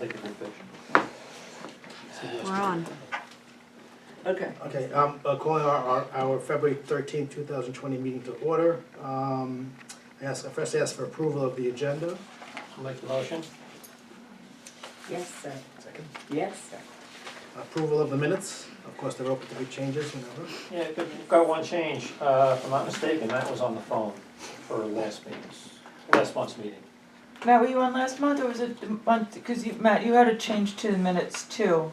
Take a big picture. We're on. Okay. Okay, calling our February 13th, 2020 meeting to order. I first ask for approval of the agenda. I'll make the motion. Yes, sir. Second. Yes, sir. Approval of the minutes. Of course, they're open to be changes whenever. Yeah, we've got one change. If I'm not mistaken, that was on the phone for last month's meeting. Matt, were you on last month, or was it the month, because Matt, you had a change to the minutes too.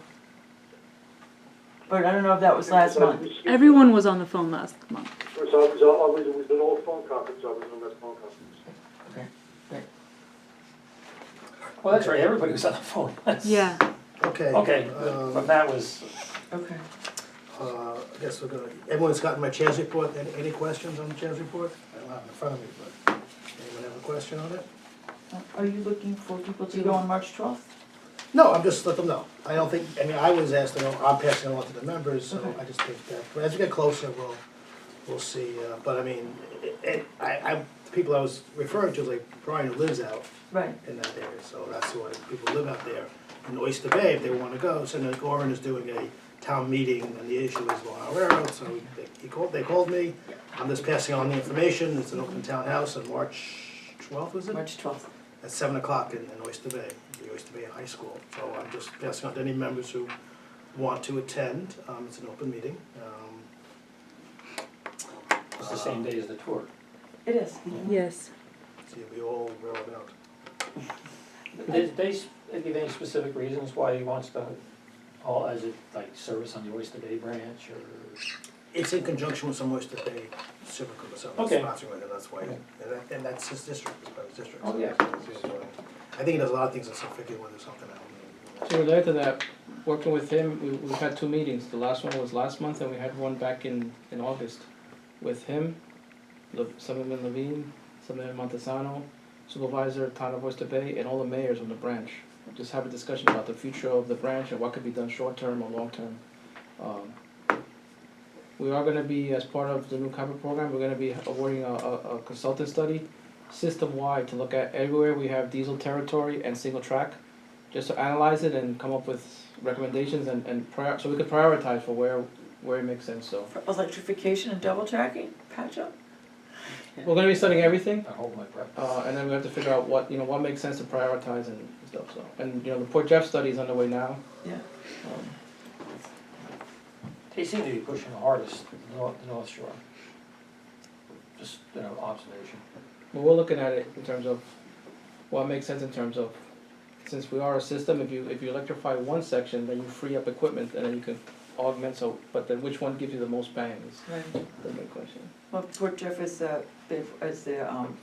But I don't know if that was last month. Everyone was on the phone last month. So it was an old phone conference, I was on that phone conference. Well, that's right, everybody was on the phone. Yeah. Okay. Okay, but that was, Okay. I guess we're gonna, everyone's gotten my chairs report. Any questions on the chairs report? I don't have it in front of me, but anyone have a question on it? Are you looking for people to go on March 12th? No, I'm just let them know. I don't think, I mean, I was asked to know, I'm passing it on to the members, so Okay. I just think that, but as we get closer, we'll see. But I mean, the people I was referring to is like Brian who lives out Right. in that area, so that's why people live out there in Oyster Bay if they wanna go. So then Gorin is doing a town meeting and the issue is Long Island Railroad, so they called me. I'm just passing on the information. It's an open town house on March 12th, was it? March 12th. At 7 o'clock in Oyster Bay, the Oyster Bay High School. So I'm just passing on to any members who want to attend. It's an open meeting. it's the same day as the tour. It is. Yes. See, we all roll it out. Did they give any specific reasons why he wants to, is it like service on the Oyster Bay branch or? It's in conjunction with some Oyster Bay Civic or something, Okay. sponsoring it, that's why. Okay. And that's his district, it's about his district. Oh, yeah. I think he does a lot of things in Suffolk when there's something else. So related to that, working with him, we've had two meetings. The last one was last month, and we had one back in August with him, Senator Levine, Senator Montesano, Supervisor, Town of Oyster Bay, and all the mayors on the branch. Just have a discussion about the future of the branch and what could be done short-term or long-term. We are gonna be, as part of the new capital program, we're gonna be awarding a consultant study system-wide to look at everywhere we have diesel territory and single track, just to analyze it and come up with recommendations so we could prioritize for where it makes sense, so. For electrification and double tracking, patch up? We're gonna be studying everything, I hold my breath. and then we have to figure out what makes sense to prioritize and stuff, so. And, the Port Jeff study is underway now. Yeah. They seem to be pushing the hardest, the North Shore. Just, observation. But we're looking at it in terms of what makes sense in terms of, since we are a system, if you electrify one section, then you free up equipment and then you can augment, but then which one gives you the most bang is Right. the main question. Well, Port Jeff is the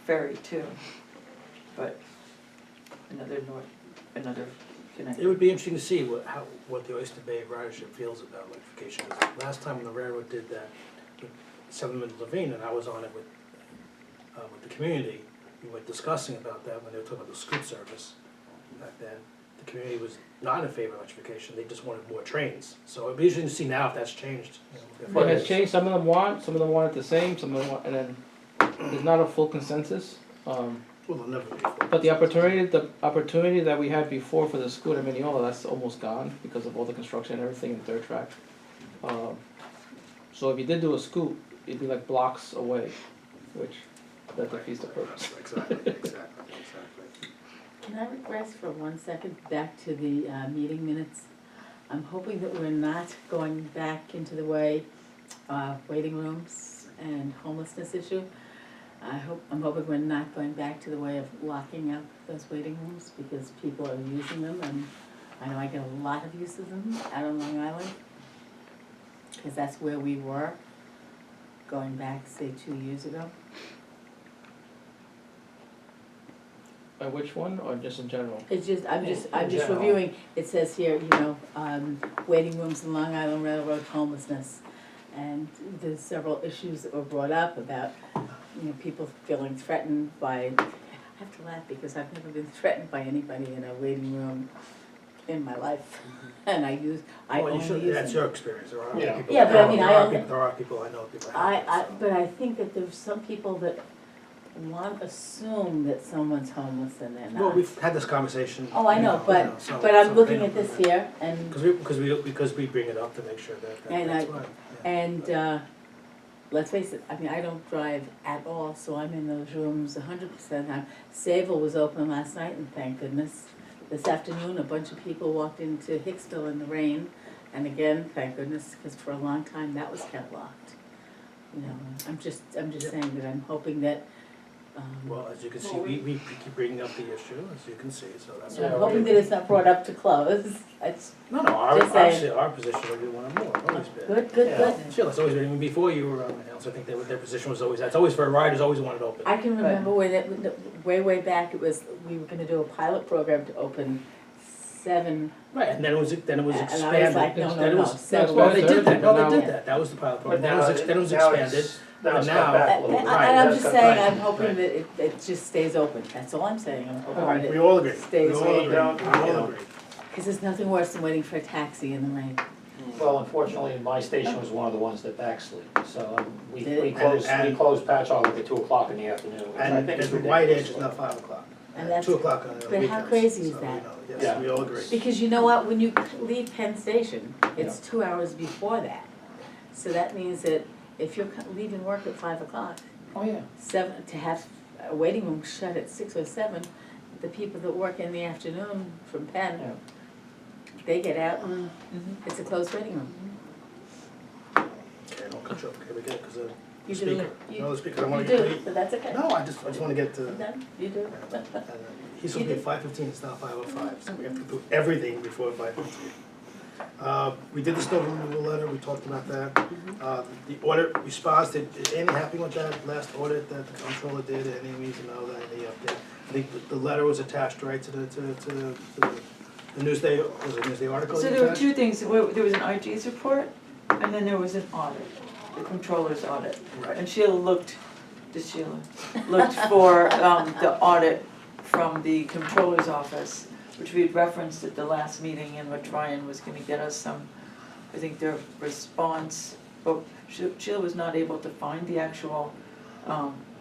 ferry too, but another connection. It would be interesting to see what the Oyster Bay ridership feels about electrification. Last time when the railroad did that with Senator Levine, and I was on it with the community, we were discussing about that when they were talking about the scoot service back then. The community was not in favor of electrification, they just wanted more trains. So it'd be interesting to see now if that's changed. It has changed, some of them want it the same, some of them want, and then there's not a full consensus. Well, they'll never be. But the opportunity that we had before for the school at Mineola, that's almost gone because of all the construction and everything in third track. So if you did do a scoop, it'd be like blocks away, which that defeats the purpose. Exactly. Can I regress for 1 second back to the meeting minutes? I'm hoping that we're not going back into the way waiting rooms and homelessness issue. I'm hoping we're not going back to the way of locking up those waiting rooms because people are using them, and I know I get a lot of use of them out on Long Island, because that's where we were going back, say, 2 years ago. By which one, or just in general? It's just, I'm just general. reviewing, it says here, waiting rooms in Long Island Railroad homelessness. And there's several issues that were brought up about, people feeling threatened by, I have to laugh because I've never been threatened by anybody in a waiting room in my life. And I only use them. That's your experience, there are Yeah. people. Yeah, but I mean, there are people I know people. But I think that there's some people that want to assume that someone's homeless and they're not. Well, we've had this conversation. Oh, I know, you know, so- but I'm so looking they at know this that. here, and, Because we bring it up to make sure that And that's I- right. and, let's face it, I mean, I don't drive at all, so I'm in those rooms 100% of the time. Sayville was open last night, and thank goodness. This afternoon, a bunch of people walked into Hicksville in the rain, and again, thank goodness, because for a long time, that was kept locked. You know, I'm just saying that I'm hoping that, Well, as you can see, we keep bringing up the issue, as you can see, so that's. I'm hoping that it's not brought up to close. That's No, Just saying. our position would be one or more, always been. good, good, Yeah. good. Sheila, it's always been, even before you were on the council, I think their position was always, that's always for riders, always wanted open. I can remember when way back, it was, we were gonna do a pilot program to open 7. Right, and then it was And I was expanded. like, no, Then it no, was- 7. Well, they did that, no, But they now- did that, that was the pilot But program, now, then it was now expanded. it's, now it's but cut now- back a And little bit. I'm That's just cut saying, back. I'm hoping Right. that it just stays open, that's all I'm saying, I'm hoping that We it all agree, we stays all open. agree, we all agree. Cause there's nothing worse than waiting for a taxi in the rain. Well, unfortunately, my station was one of the ones that backslid, so we Did it? closed Patchogue like at 2 o'clock in the afternoon, which I And think is the ridiculous. White Edge is now 5 o'clock, And that's- 2 o'clock on the but weekends. how crazy is so, that? you know, Yes, Yeah. we all agree. Because you know what, when you leave Penn Station, it's 2 hours before that. So that means that if you're leaving work at 5 o'clock, Oh, yeah. 7, to have a waiting room shut at 6 or 7, the people that work in the afternoon from Penn, Yeah. they get out and it's a closed waiting room. Okay, don't cut you off, okay, we get it, because You the do, speaker, you- no, the speaker, I don't you wanna get do, late. but that's okay. No, I just wanna get to. I'm done, you do. He's supposed to be 5:15, it's now 5:05, so we have to do everything before 5:15. We did the snow removal letter, we talked about that. The audit response, did anything happen with that last audit that the comptroller did, any reason to know that, any update? I think the letter was attached, right, to the Newsday, was it Newsday article? So you there were attached? 2 things, there was an IG's report, and then there was an audit, the controller's audit. Right. And Sheila looked for the audit from the controller's office, which we had referenced at the last meeting, and what Ryan was gonna get us some, I think their response, but Sheila was not able to find the actual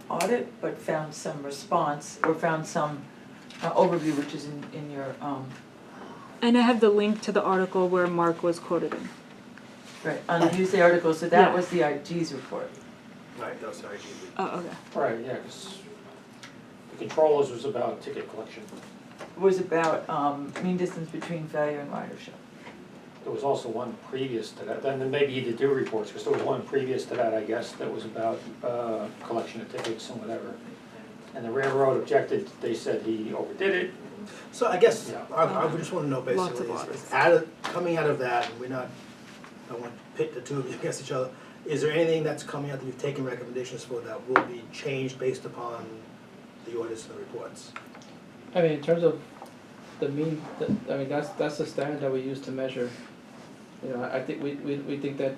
audit, but found some response, or found some overview, which is in your, And I have the link to the article where Mark was quoted in. right, on the Newsday article, so that Yeah. was the IG's report. Right, that was the IG. Oh, okay. Right, yeah, 'cause the controllers was about ticket collection. Was about mean distance between failure and ridership. There was also one previous to that, then maybe he did 2 reports, because there was one previous to that, I guess, that was about collection of tickets and whatever. And the railroad objected, they said he overdid it. So I guess, Yeah. I would just wanna know Lots of basically, audits. coming out of that, and we're not, I don't want to pit the two of you against each other, is there anything that's coming out that you've taken recommendations for that will be changed based upon the audits and the reports? I mean, in terms of I mean, that's the standard that we use to measure. You know, I think we think that,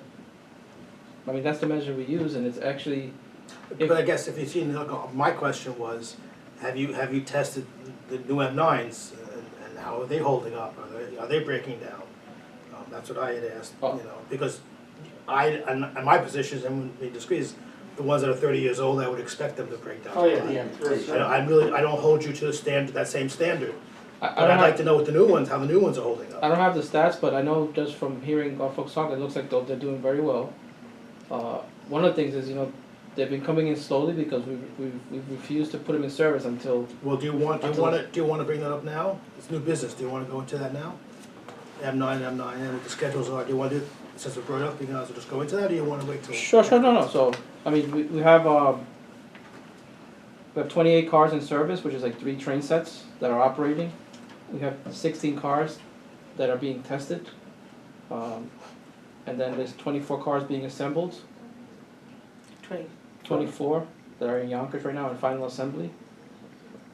I mean, that's the measure we use, and it's actually, But I guess if you've seen, my question was, have you tested the new M9s and how are they holding up? Are they breaking down? That's what I had asked, you know, because and my position is, and we disagree, is the ones that are 30 years old, I would expect them to break down. Oh, yeah, the M3s. I don't hold you to that same standard, I but don't I'd like have, to know what the new ones, how the new ones are holding I up. don't have the stats, but I know just from hearing our folks talk, it looks like they're doing very well. One of the things is, you know, they've been coming in slowly because we've refused to put them in service until, Well, do you want to bring that up now? It's new business, do you want to go into that now? M9, and what the schedules are, do you want to, since we brought it up, you guys will just go into that, or do you want to wait till? Sure, no, so, I mean, we have 28 cars in service, which is like 3 train sets that are operating. We have 16 cars that are being tested. And then there's 24 cars being assembled, 24 that are in Yonkers right now in final assembly.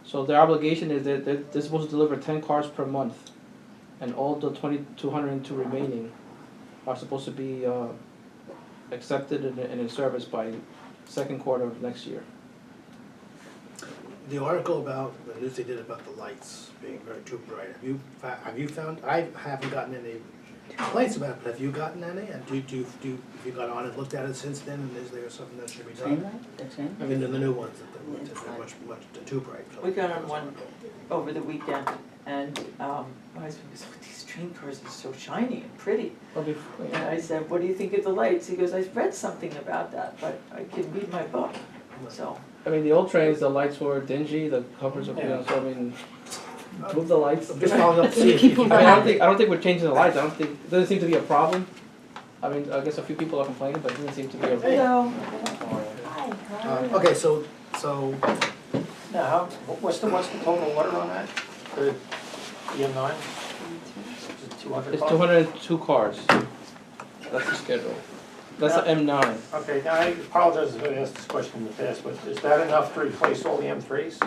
So their obligation is that they're supposed to deliver 10 cars per month, and all the 202 remaining are supposed to be accepted and in service by second quarter of next year. The article about, the news they did about the lights being very too bright, have you found, I haven't gotten any complaints about it, have you gotten any? And have you got on and looked at it since then, and is there something that should be Train done? light, the train? I mean, the new ones, they're much too bright. We got on one over the weekend, and my husband goes, "Oh, these train cars are so shiny and pretty." Well, And I said, "What do you think of the lights?" He goes, "I read something about that, but I can read my book." So, I mean, the old trains, the lights were dingy, the covers were, so I mean, move the lights. I'm just following up to see if you I mean, I don't think we're changing the lights, it doesn't seem to be a problem. I mean, I guess a few people are complaining, but it doesn't seem to be a. no, Okay, so, Now, what's the total water on that, the EM9? Is it 200? It's 202 cars. That's the schedule. That's the M9. Okay, now I apologize if I asked this question in the past, but is that enough to replace all the M3s?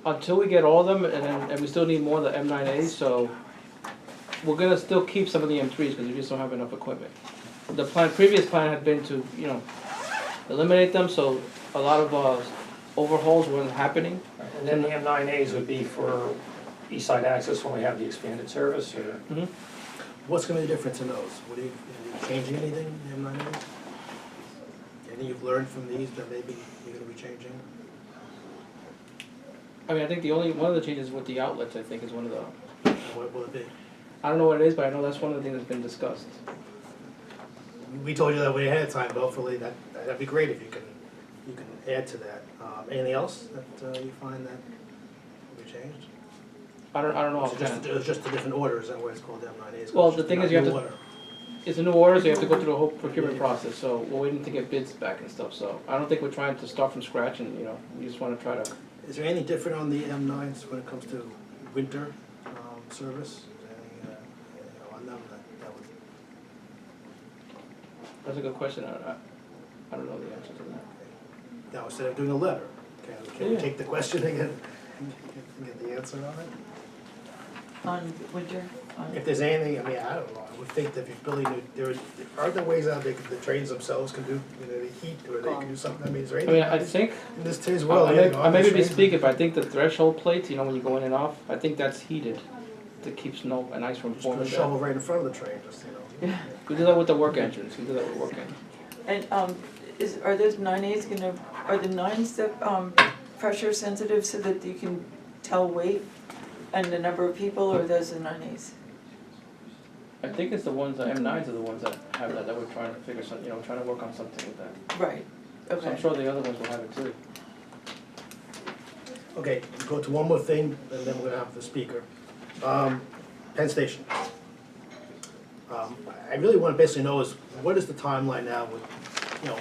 Until we get all of them, and we still need more of the M9As, so we're gonna still keep some of the M3s because we just don't have enough equipment. The previous plan had been to, eliminate them, so a lot of overhauls weren't happening. And then the M9As would be for east side access when we have the expanded service, or? what's gonna be the difference in those? Are you changing anything, in the M9? Anything you've learned from these that maybe you're gonna be changing? I mean, I think one of the changes with the outlets, I think, is one of the, What will it be? I don't know what it is, but I know that's one of the things that's been discussed. We told you that way ahead of time, but hopefully that'd be great if you can add to that. Anything else that you find that will be changed? I don't know It's offhand. just the different orders, is that why it's called M9As? Well, the thing is you have to- Order. It's a new order, so you have to go through the whole procurement process, so we're waiting to get bids back and stuff, so I don't think we're trying to start from scratch and, we just wanna try to. Is there anything different on the M9s when it comes to winter service? Is there anything, on them that would? That's a good question, I don't know the answer to that. Now, instead of doing a letter, can we Yeah. take the question and get the answer on it? on winter, If there's anything, I mean, I don't know, I would think that if you're building are there ways out there the trains themselves can do, the heat, or they can do something, I mean, is there I anything? mean, I think, In this today's world, I may be mistaken, but I think the threshold plates, when you go in and off, I think that's heated to keep snow and ice from Just put a forming. shovel right in front of the train, just, We do that with the work entrance, we do that with work entrance. and are those 9As are the 9s that pressure sensitive so that you can tell weight and the number of people, or are those the 9As? I think it's the M9s are the ones that have that we're trying to figure something, trying to work on something with that. Right, So okay. I'm sure the other ones will have it too. Okay, go to one more thing, and then we're gonna have the speaker. Penn Station. I really wanna basically know is, what is the timeline now with,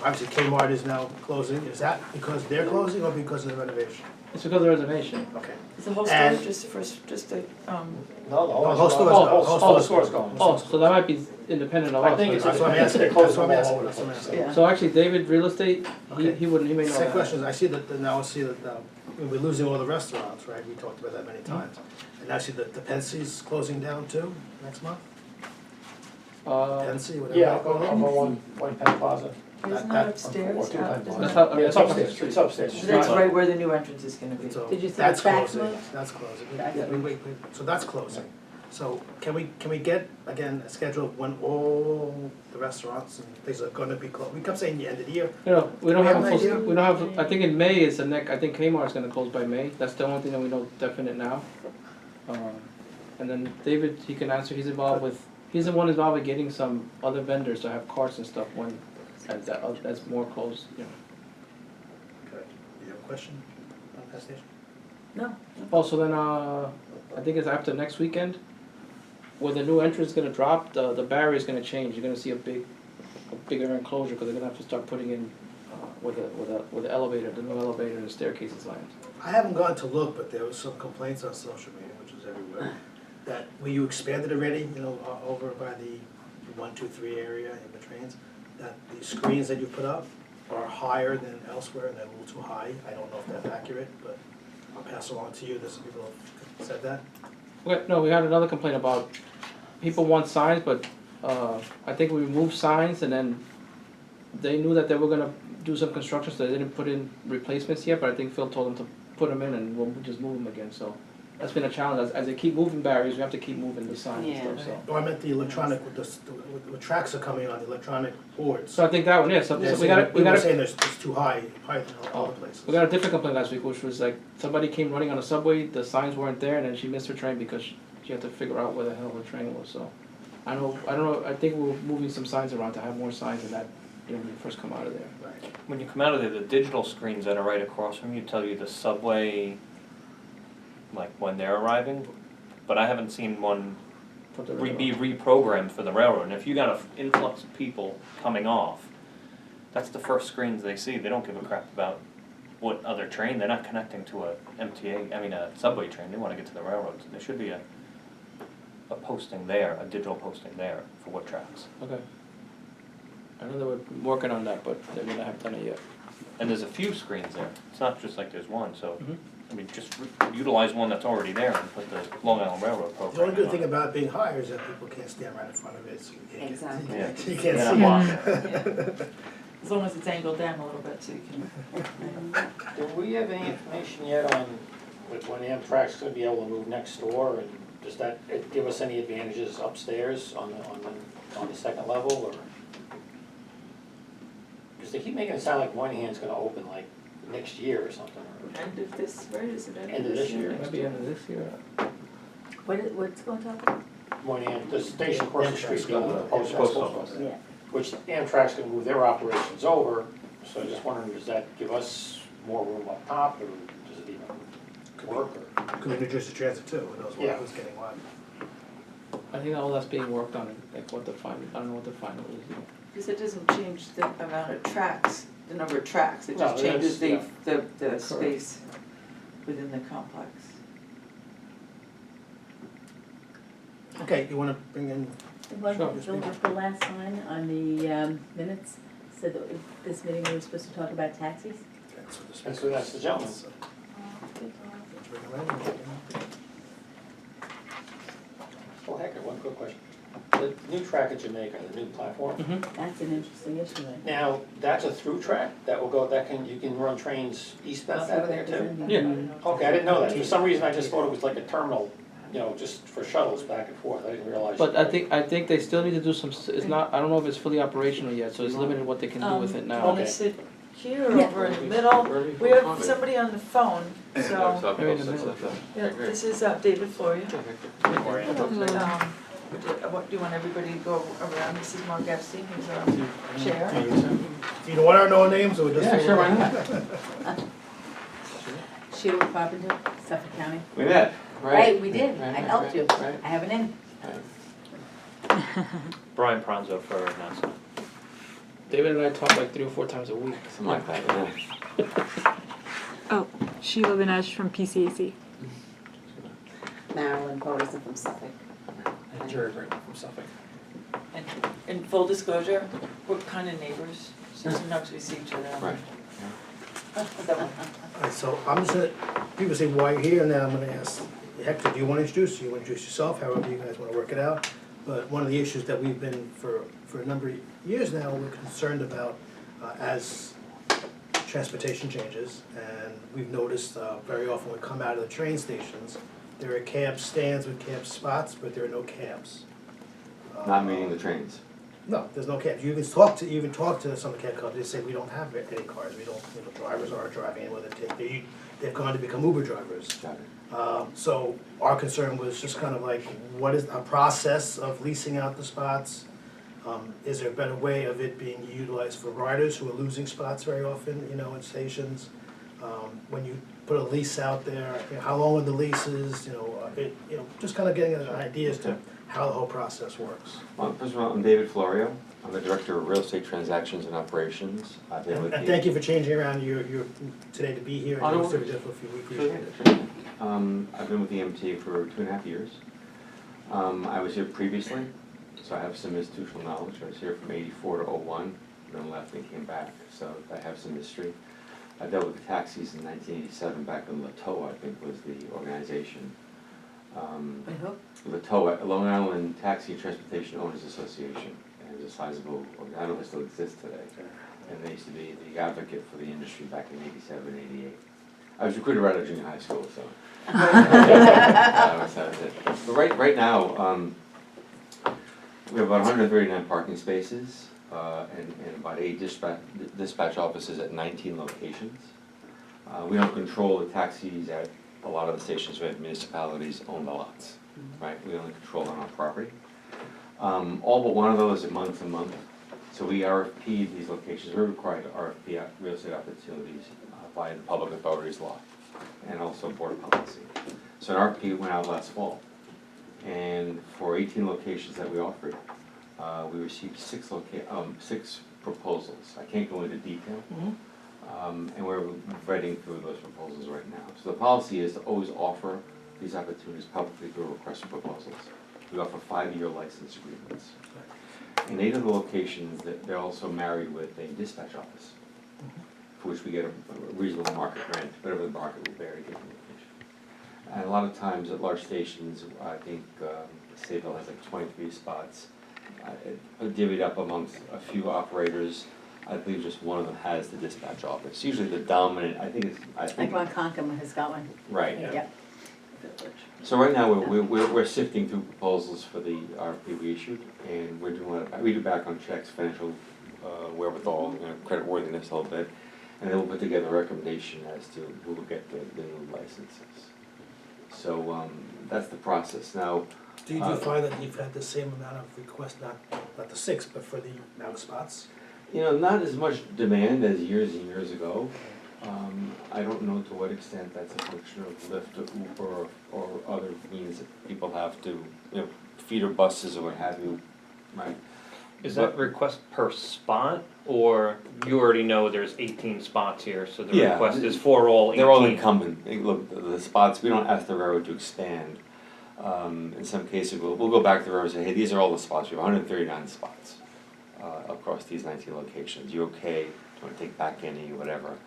obviously Kmart is now closing, is that because they're closing or because of the renovation? It's because of the reservation. Okay. Is the whole store And- just a, No, the whole whole store's store's gone. whole store's gone. Oh, so that might be independent of us. I think it's, but- That's what I'm asking. they closed That's what them I'm all over the asking. place. Yeah. So actually, David, real estate, Okay. he may know that. Second question is, I see that, now I see that, we're losing all the restaurants, right? We talked about that many times. And I see that the Pensie's closing down too, next month? Pensy, whatever. Yeah, they call it. I'm on one Penn Plaza. isn't that upstairs? Or two Penn Isn't Plaza. That's how- I mean, Yeah, it's it's up on the upstairs, street. it's upstairs. It's That's not- right where the new entrance is gonna be. So Did you say that's the back closing. one? That's closing. Back Yeah, one. wait, so that's closing. So can we get, again, a schedule of when all the restaurants and things are gonna be closed? We kept saying the end of the year. We don't We have have a an full, idea? we don't have, I think in May is I think Kmart's gonna close by May, that's the only thing that we know definite now. And then David, he can answer, he's the one involved with getting some other vendors to have carts and stuff when, that's more closed, Okay. Do you have a question on that station? No. Also then, I think it's after next weekend, where the new entrance is gonna drop, the barrier's gonna change, you're gonna see a bigger enclosure, cause they're gonna have to start putting in, with the elevator, the new elevator and the staircases lined. I haven't gone to look, but there was some complaints on social media, which is everywhere, that where you expanded already, over by the 1, 2, 3 area in the trains, that the screens that you put up are higher than elsewhere, and they're a little too high. I don't know if that's accurate, but I'll pass along to you, there's some people have said that. Okay, no, we had another complaint about, people want signs, but, I think we removed signs and then they knew that they were gonna do some construction, so they didn't put in replacements yet, but I think Phil told them to put them in and we'll just move them again, so. that's been a challenge, as they keep moving barriers, we have to keep moving the signs and Yeah. stuff, so. Oh, I meant the electronic, with the tracks are coming on, the electronic boards. So I think that one, yeah, so They're we got saying- a, Saying it's too higher than all the places. we got a different complaint last week, which was like, somebody came running on a subway, the signs weren't there, and then she missed her train because she had to figure out where the hell her train was, so. I don't know, I think we're moving some signs around to have more signs in that, you know, when you first come out of there. Right. When you come out of there, the digital screens that are right across from you tell you the subway, like when they're arriving, but I haven't seen one Put the be reprogrammed for the railroad. And if you got an influx of people coming off, that's the first screens they see. They don't give a crap about what other train. They're not connecting to a a subway train. They want to get to the railroads. There should be a posting there, a digital posting there for what tracks. Okay. I know they were working on that, but they wouldn't have done it yet. And there's a few screens there. It's not just like there's one, so, Mhm. I mean, just utilize one that's already there and put the Long Island Railroad program The only good on thing it. about it being higher is that people can't stand right in front of it, so you can't. Exactly. Yeah. You They're can't not see. blocking. As long as it's angled down a little bit so you can. Do we have any information yet on when Amtrak's gonna be able to move next door, and does that give us any advantages upstairs on the second level, or? Because they keep making it sound like Moynihan's gonna open like next year or something, or End of this, right, is it end of this year. Maybe end of this year. What's going to happen? Moynihan, the station across the street, the old post Post office, office. Yeah. which Amtrak's gonna move their operations over, so I'm just wondering, does that give us more room up top, or does it even work, or? Could be New Jersey Transit too, who knows Yeah. who's getting what. I think all that's being worked on, like what the final, I don't know what the final is yet. Because it doesn't change the amount of tracks, the number of tracks, it No, just changes that's- the space within the complex. Okay, you wanna bring in, One Sure. thing, the last line on the minutes said that this meeting we were supposed to talk about taxis. That's the gentleman. Oh, heck, one quick question. The new track at Jamaica, the new platform, That's an interesting issue, right? now, that's a through track that will go, you can run trains eastbound out of there too? Yeah. Okay, I didn't know that. For some reason, I just thought it was like a terminal, just for shuttles back and forth. I didn't realize. But I think they still need to do some, it's not, I don't know if it's fully operational yet, so it's limited what they can do with it now. Want to sit here or over in the middle? We have somebody on the phone, so, Maybe in the middle. yeah, this is David Floria. Or- What, do you want everybody to go around? This is Mark Epstein, who's our chair. do you want to know names or just? Yeah, sure, why not? Sheila Carpenter, Suffolk County. We met. Right, we did. Right, I helped you. right. I have an in. Brian Pronzo for NASA. David and I talk like 3 or 4 times a week. Something like that, yeah. Oh, Sheila Vinesh from PCAC. Marilyn Poterson from Suffolk. Jerry Britton from Suffolk. And in full disclosure, we're kind of neighbors, so sometimes we see each other. Right. That one. Alright, so I'm just gonna, people say why you're here, and then I'm gonna ask Hector, do you wanna introduce, you wanna introduce yourself, however you guys wanna work it out? But one of the issues that we've been, for a number of years now, we're concerned about, as transportation changes, and we've noticed, very often we come out of the train stations, there are cab stands with cab spots, but there are no cabs. Not meeting the trains. No, there's no cabs. You can talk to some of the cab companies, they say, we don't have any cars, we don't, drivers aren't driving anywhere, they've gone to become Uber drivers. Got it. So our concern was just kind of like, what is a process of leasing out the spots? Is there a better way of it being utilized for riders who are losing spots very often, in stations? When you put a lease out there, how long are the leases, just kind of getting an idea as to how the whole process works. Well, first of all, I'm David Florio. I'm the Director of Real Estate Transactions and Operations. I've been with And thank you for changing around your today to be here. Oh, no and worries. for a few weeks. Sure. I've been with the MTA for 2.5 years. I was here previously, so I have some institutional knowledge. I was here from '84 to '01, then left and came back, so I have some history. I dealt with the taxis in 1987 back in LATOA, I think was the organization. Wait, who? LATOA, Long Island Taxi and Transportation Owners Association, and it's a sizable, I don't know if it still exists today. And they used to be the advocate for the industry back in '87, '88. I was recruited right out of junior high school, so. That was it. But right now, we have about 139 parking spaces, and about 8 dispatch offices at 19 locations. We don't control the taxis at a lot of the stations. We have municipalities own the lots, right? We only control on our property. All but one of those are month to month. So we RFP'd these locations. We're required to RFP out real estate opportunities by the public authorities law and also board policy. So an RFP went out last fall. And for 18 locations that we offered, we received 6 proposals. I can't go into detail. And we're vetting through those proposals right now. So the policy is to always offer these opportunities publicly through request for proposals. We offer 5-year license agreements. In 8 of the locations, they're also married with a dispatch office, for which we get a reasonable market rent, whatever the market will vary given the location. And a lot of times at large stations, I think Sayville has like 23 spots, divvied up amongst a few operators. I believe just one of them has the dispatch office. Usually the dominant, I think Like Ronkonkoma has got one. right. Yeah. So right now, we're sifting through proposals for the RFP we issued, and we do background checks, financial wherewithal, credit worthiness a little bit, and then we'll put together a recommendation as to who will get the new licenses. So that's the process. Now, Do you find that you've had the same amount of requests, not the 6, but for the amount of spots? not as much demand as years and years ago. I don't know to what extent that's a function of Lyft or Uber or other means that people have to, feeder buses or what have you, right? Is that request per spot, or you already know there's 18 spots here, so the Yeah. request is for all 18? They're all incumbent. Look, the spots, we don't ask the railroad to expand. In some cases, we'll go back to the railroad and say, hey, these are all the spots. We have 139 spots across these 19 locations. You okay? Do you want to take back any, whatever?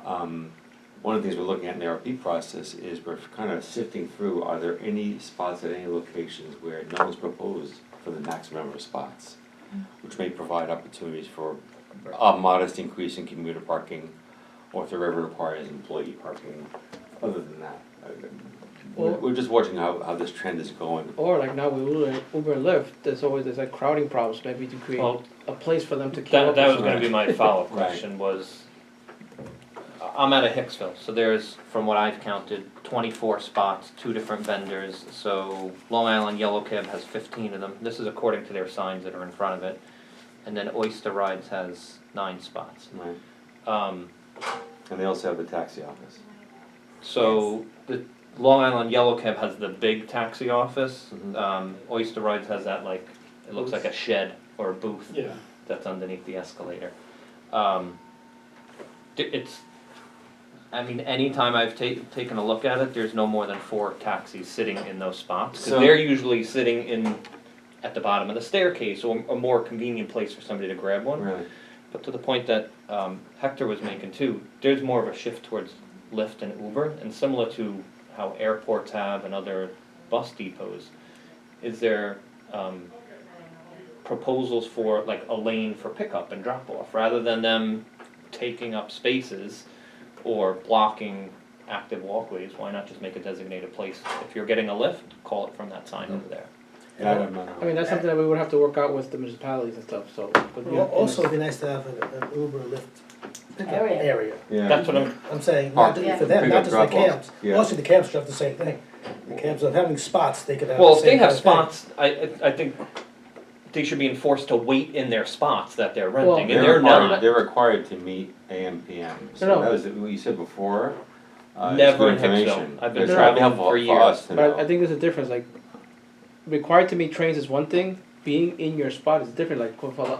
One of the things we're looking at in the RFP process is we're kind of sifting through, are there any spots at any locations where no one's proposed for the maximum number of spots, which may provide opportunities for a modest increase in commuter parking, or if the railroad requires employee parking. Other than that, we're just watching how this trend is going. Or like now with Uber and Lyft, there's like crowding problems, maybe to create Well, a place for them to queue up. That or was gonna be my follow-up question was, I'm out of Hicksville, so there's, from what I've counted, 24 spots, 2 different vendors. So Long Island Yellow Cab has 15 of them. This is according to their signs that are in front of it. And then Oyster Rides has 9 spots. Right. And they also have the taxi office. So the Long Island Yellow Cab has the big taxi office. Mhm. Oyster Rides has that, like, it looks like a shed or a booth Yeah. that's underneath the escalator. Anytime I've taken a look at it, there's no more than 4 taxis sitting in those spots. Because So- they're usually sitting at the bottom of the staircase, or a more convenient place for somebody to grab one. Really? But to the point that Hector was making too, there's more of a shift towards Lyft and Uber, and similar to how airports have and other bus depots. Is there proposals for like a lane for pickup and drop off, rather than them taking up spaces or blocking active walkways? Why not just make a designated place? If you're getting a lift, call it from that sign over there. I don't know. I mean, that's something that we would have to work out with the municipalities and stuff, so. but Well, also, it'd be nice to have an Uber Lyft pickup Area. area. Yeah. That's what I'm, I'm saying, Or not just for them, pick not up just the drop-off. cabs. Yeah. Also, the cabs should have the same thing. The cabs of having spots, they could have well, the if they same have kind of thing. spots, I think they should be enforced to wait in their spots that they're Well, renting, and they're not. They're required to meet AM, PM. So No. that was what you said before. It's Never good in Hicksville. information. I've been It's traveling helpful for for years. us to know. But I think there's a difference, like, required to meet trains is one thing, being in your spot is different, like,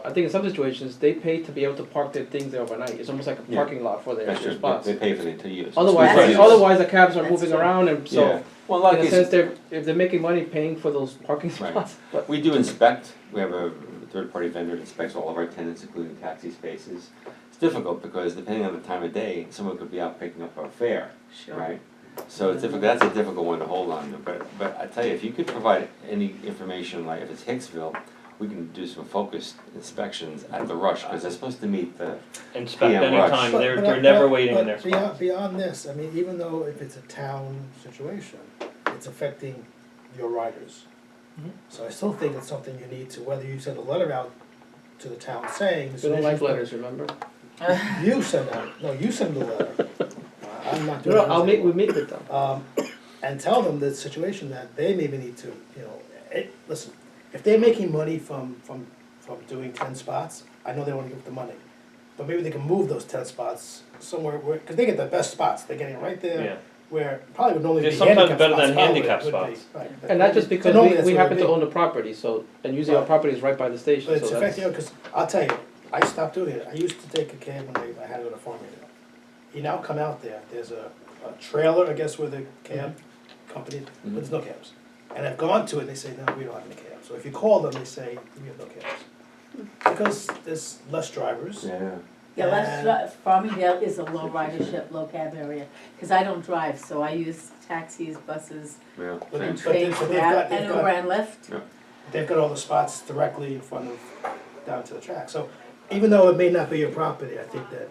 I think in some situations, they pay to be able to park their things there overnight, it's almost like a Yeah. parking lot for their That's true. spots. They pay for the 2 years. Otherwise, That's true. otherwise the cabs are That's moving true. around, and so, Yeah. Well, a lot in of a sense, cases, if they're making money paying for those parking Right. spots, but. we do inspect. We have a third-party vendor that inspects all of our tenants, including taxi spaces. It's difficult because depending on the time of day, someone could be out picking up a fare, Sure. right? So it's difficult. That's a difficult one to hold on to. But I tell you, if you could provide any information, like if it's Hicksville, we can do some focused inspections at the rush, because they're supposed to meet the, Inspect PM rush. anytime, But- they're but- never but- waiting in but their spot. Beyond this, I mean, even though if it's a town situation, it's affecting your riders. Mhm. So I still think it's something you need to, whether you send a letter out to the town saying. We don't like letters, remember? You send out, no, you send the letter. I'm not No, doing no, that. I'll meet, we meet with them. And tell them the situation that they maybe need to, listen, if they're making money from doing 10 spots, I know they wanna give the money. But maybe they can move those 10 spots somewhere where, cause they get the best spots, they're getting right Yeah. there where probably would normally be They're sometimes handicap better spots. than probably handicap would be, spots. right. And not just But because normally that's we what it happen to would own the property, so, and usually our Right. property is right by the station, But it's so effective, that's. cause I'll tell you, I stopped doing it, I used to take a cab when I had to go to Farmingdale. You now come out there, there's a trailer, I guess, with a cab company, but there's no cabs. And I've gone to it, they say, no, we don't have any cabs. So if you call them, they say, we have no cabs. Because there's less drivers. yeah. Yeah, Farmingdale is a low ridership, low cab area, because I don't drive, so I use taxis, buses, Yeah. But and they- but trains, they've grab, got- and they've Uber got- and Lyft. They've got all the spots directly in front of, down to the track. So even though it may not be your property, I think that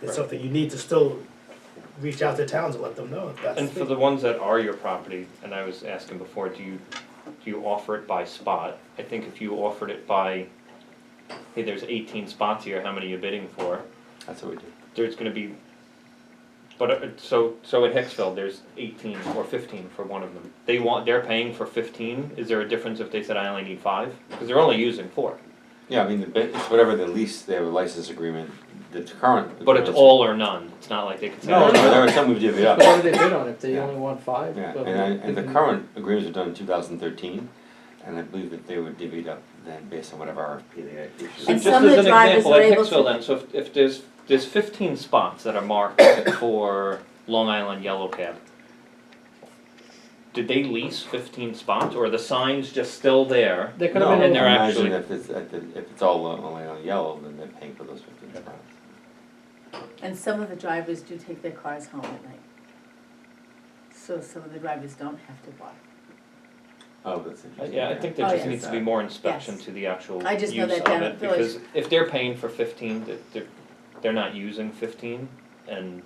it's something you need to still reach out to towns and let them know if that's And the for thing. the ones that are your property, and I was asking before, do you offer it by spot? I think if you offered it by, hey, there's 18 spots here, how many are you bidding for? That's what we do. There's gonna be, but, so at Hicksville, there's 18 or 15 for one of them. They're paying for 15, is there a difference if they said I only need 5? Because they're only using 4. Yeah, I mean, it's whatever the lease, they have a license agreement, the current. But it's agreements- all or none, it's not like they could say. No, "Oh, no, there are some we've divvied up. Whatever they bid on, if they Yeah. only want 5. Yeah, but and the we can- current agreements were done in 2013, and I believe that they were divvied up then based on whatever RFP they had So issued. And just some of as the an drivers example, are at able Hicksville to- then, so if there's 15 spots that are marked for Long Island Yellow Cab, did they lease 15 spots, or are the signs just still there? They could No, have been, and they're I actually- imagine if it's all only on yellow, then they're paying for those 15 spots. And some of the drivers do take their cars home at night. So some of the drivers don't have to walk. Oh, that's interesting. Yeah, I think there Oh, just yes. needs to be more inspection Yes. to the actual I just know use that of down it, at Village- because if they're paying for 15, they're not using 15, and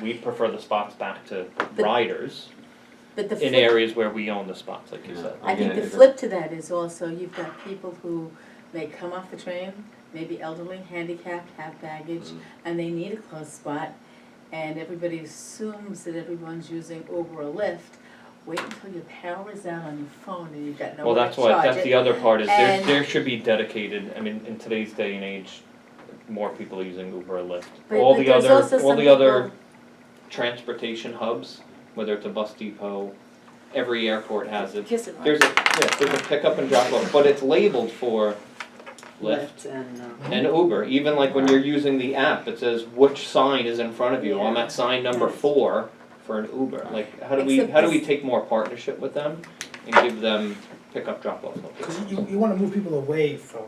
we prefer the spots back to But- riders But the in flip, areas where we own the spots, like you Yeah. said. I think Again, the if it- flip to that is also, you've got people who may come off the train, maybe elderly, handicapped, have baggage, and they need a close spot, and everybody assumes that everyone's using Uber or Lyft. Wait until your power is out on your phone and you've got Well, nowhere to that's charge it. that's the other part, is And- there should be dedicated, I mean, in today's day and age, more people are using Uber or Lyft. But- All but the there's other, also all some the other people- transportation hubs, whether it's a bus depot, every airport has it. Kiss it, There's a pickup and drop off, but it's labeled for Lyft and Uber. Even like when you're using the app, it says which sign is in front of you. I'm at sign number 4 for an Uber. Like, how do we Except take more partnership with them and give them pickup drop off Because locations? you wanna move people away from,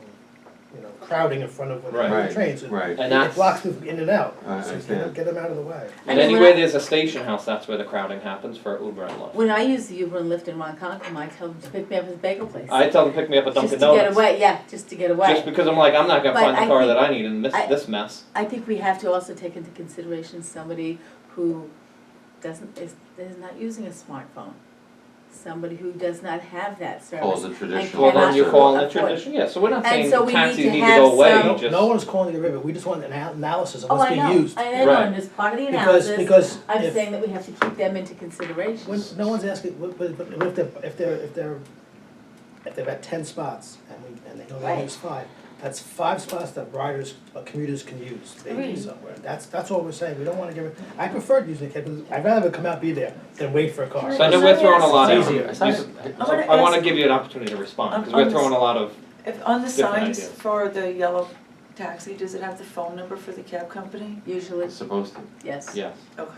crowding in front of Right. the trains. Right. And It that's, blocks people in and out, I so understand. get them out of the way. and I mean, anywhere when I- there's a station house, that's where the crowding happens for Uber and Lyft. When I use the Uber and Lyft in Ronkonkoma, I tell them to pick me up at the bagel place. I tell them pick me up at Just Dunkin' to get Donuts. away, yeah, just to get away. Just because I'm like, I'm not gonna But find the I car think- that I need in this mess. I think we have to also take into consideration somebody who is not using a smartphone. Somebody who does not have that Follows service. the traditional. Well, then cannot you fall in the afford- tradition, yeah, so we're not And saying so we need taxis to need to have go away, some- just. No one's calling it a river, we just want an analysis of Oh, what's I being know, used. I know, Right. and as part of the Because, analysis, because I'm if, saying that we have to keep them into consideration. when, no one's asking, but if they've got 10 spots and they know they Right. use 5, that's 5 spots that riders, commuters can use, they Agreed. use somewhere. That's all we're saying, we don't wanna give it, I prefer using a cab, because I'd rather come out, be there, than wait for a car. So I know we're throwing a lot It's out. easier. I wanna give you an opportunity to respond, because we're throwing a lot of, If, on the Different signs ideas. for the yellow taxi, does it have the phone number for the cab company? Usually, It's supposed to. yes. yes. Okay.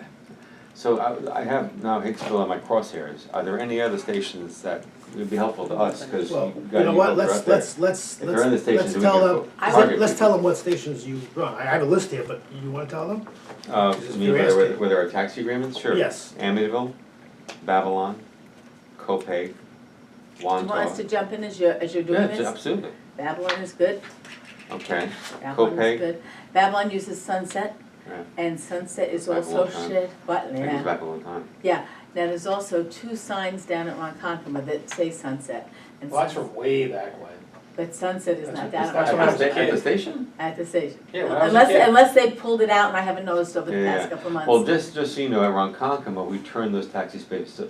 So I have now Hicksville on my crosshairs. Are there any other stations that would be helpful to us? Because Well, you've you got know you what, folks are out there. let's If they're in the stations, we tell can them, target let's people. tell them what stations you run, I have a list here, but you wanna tell them? I mean, You're asking. where there are taxi agreements, sure. Yes. Amityville, Babylon, Copay, Do you want us to Wantagh. jump in as you're doing Yeah, this? absolutely, Babylon is good, okay, Babylon Copay. is good. Babylon uses Sunset, Yeah. and Sunset is Back a also long time. shared, but, That goes yeah. back a long time. Yeah, now there's also 2 signs down at Ronkonkoma that say Sunset. And Well, that's from way back when. But Sunset is not That's- down that's at when I was a Ronkonkoma, kid. At the station? at the station. Yeah, when I was a kid. Unless they pulled it out and I haven't noticed over the Yeah, past yeah. couple of months. Well, just so you know, at Ronkonkoma, we turned those taxi spaces Over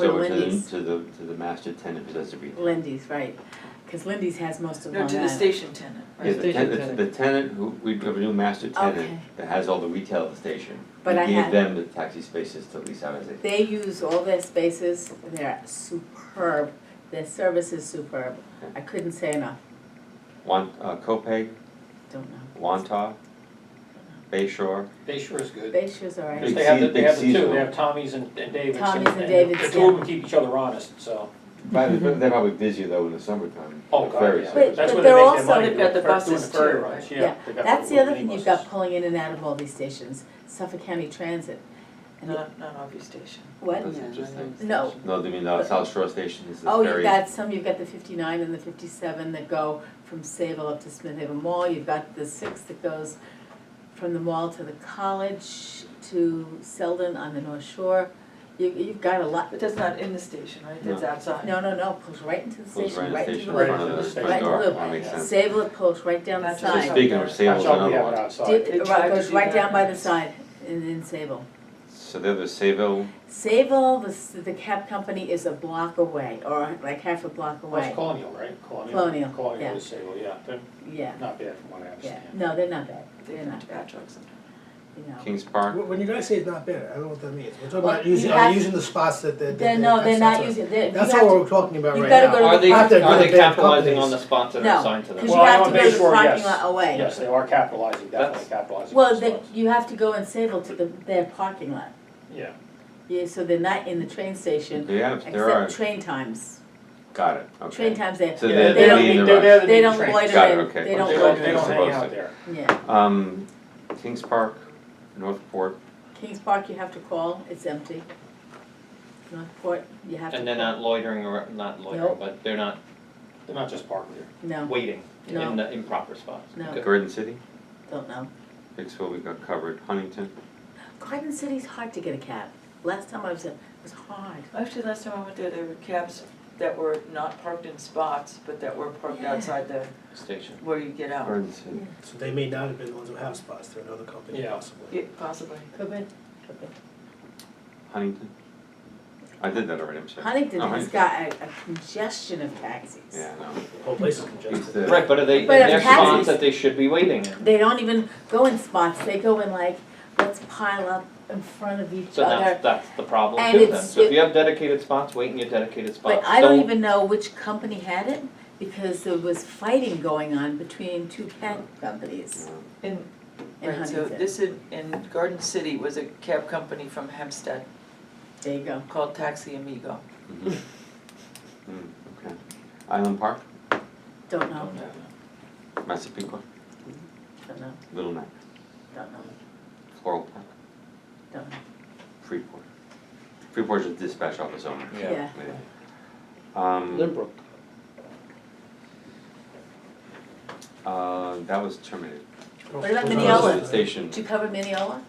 to over to Lindy's. the master tenant who does the retail. Lindy's, right, because Lindy's has most of No, Long to the Island. station tenant, Yeah, right? the tenant who, we have a new master Okay. tenant that has all the retail at the station. But I We gave had- them the taxi spaces to lease out as they. They use all their spaces, they're superb, their service is superb. I couldn't say enough, Copay, don't know. Wantagh, Bay Shore. Bay Shore is good. Bay Shore's all right. Big They have the, Big they have the two, seasonal. they have Tommy's and David's. Tommy's and The David's, two of yeah. them keep each other honest, so. But they're probably busier though in the summertime. Oh, The God, ferries. yeah. But- That's but when they're they make also- their money. They've got the doing buses ferry too, rides, right? yeah. They got That's the little other thing you've minibuses. got pulling in and out of all these stations, Suffolk County Transit. And it- Not Abbey Station. What? That's interesting. No, No, they mean South Shore Station is the oh, ferry. you've got the 59 and the 57 that go from Sable up to Smith Haven Mall, you've got the 6 that goes from the mall to the college, to Selden on the North Shore. You've got a lot, But that's not in the station, right? That's No. outside. no, pulls right into the Pulls station, right in right the into station the in Right front loop. of the into Right front into door, the that makes sense. Sable, it pulls right down the That's So just side. speaking of Sable, That's is all we another have one. it outside. They tried to Goes do right that. down by the side in Sable. So they're the Sayville, Sable, the cab company is a block away, or like half a block Well, it's away. Colonial, right? Colonial, yeah. Colonial is Sable, yeah, they're Yeah, not bad from what I yeah, understand. no, they're not bad, They they're have not bad bad, trucks sometimes. you know. Kings Park. When you guys say it's not bad, I don't know what that means. We're talking Well, about you using, have- using the spots that They're that's not what- using, you That's have what to, we're talking about you've right gotta now. go to Are the they, parking are lot. they bad capitalizing companies. on the spots that are No, assigned to them? because you Well, have on to go Bay to the Shore, parking yes. lot away. Yes, they are capitalizing, definitely That's- capitalizing. Well, on the spots. you have to go in Sable to their parking lot. Yeah, Yeah, so they're not in the train station, There are, except train times. got it, okay. Train times there. So Yeah, they're, They they're don't- in the they're rush. there to They meet don't trains. loiter Got it, in, okay. they don't They loiter don't in. hang supposed out to. there. Yeah, Kings Park, Northport, Kings Park you have to call, it's empty. Northport, you have to call. And they're not loitering, or, not loitering, Nope. but they're not They're not just parked there. No, waiting No. in the improper spots. No. Okay. Garden City, don't know. Hicksville we got covered, Huntington. Garden City's hard to get a cab. Last time I was there, it was hard. Actually, last time I went there were cabs that were not parked in spots, but that were parked Yeah. outside the, Station. where you get out. Garden City. So they may not have been the ones who have spots, they're another company Yeah. possibly. Yeah, possibly. Could be, could be. Huntington? I did that already, I'm sorry. Huntington Oh, has got a congestion of taxis. Yeah, no. The whole place is It's congested. the- Right, but are they, But they're if taxis- spots that they should be waiting in. They don't even go in spots, they go in like, let's pile up in front of each So other. that's the problem And too then. it's- So if you have dedicated spots, wait in your dedicated spots. But I don't even know which company had it, because there was fighting going on between 2 cab companies In, in right, so Huntington. this in Garden City was a cab company from Hempstead There you go. called Taxi Amigo. Mhm. Okay. Island Park, Don't know, Massapequa, don't know, Little Neck, don't know, Floral Park, don't know. Freeport. Freeport's a dispatch office owner. Yeah. Limbrook. That was terminated. What about Those are- Mineola? The station, Did you cover Mineola?